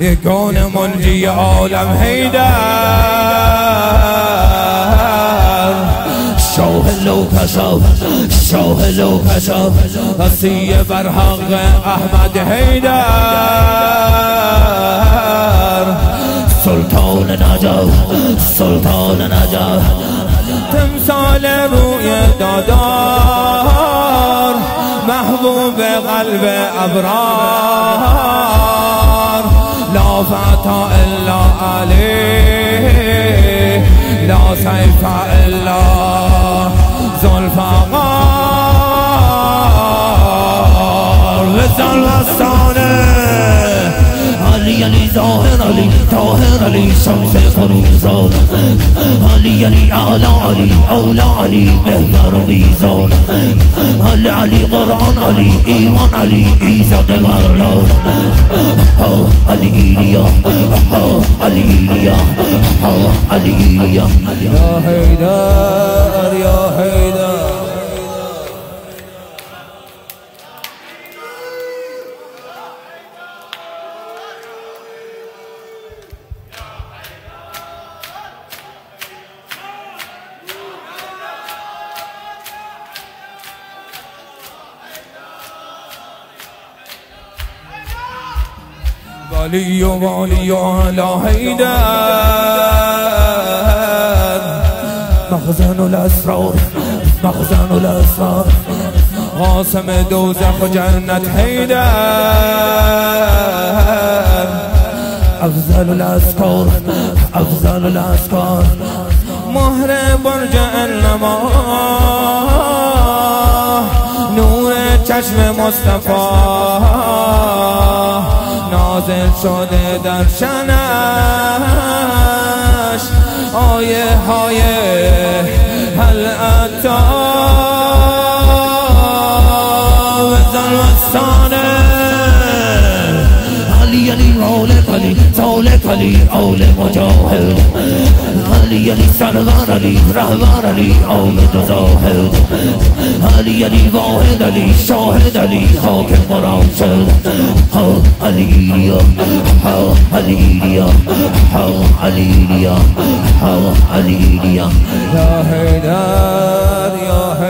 یگان منجی عالم حیدر، شاه لوکشا شاه لوکشا وصی بر حق احمد حیدر، سلطان نجف سلطان نجف، تمثال روی دادار، محبوب قلب ابرار، لا فتى الا علیه، لا سیف الا ذوالفقار، لسان وستانه علی علی ظاهر علی طاهر علی شمس فروزان، علی علی اعلی علی اولا علی محور میزان، علی علی قرآن علی ایمان علی ایزد ورلان، علی ایلیا علی ایلیا علی ایلیا، یا حیدر یا حیدر. ولی و والی و علا حیدر، مخزن الاسرار مخزن الاسرار، قاسم دوزخ و جنت حیدر، افضل الاسکار افضل الاسکار، مهر برج انما، نور چشم مصطفی، نازل شده در شنش آیه های هل اتا و زلوستانه، علی علی مولک علی سولک علی اول مجاهد، علی علی سرور علی رهبر علی آمد زاهد، علی علی واحد علی شاهد علی حاکم و راشد، علی علی علی علی یا حیدر یا حیدر.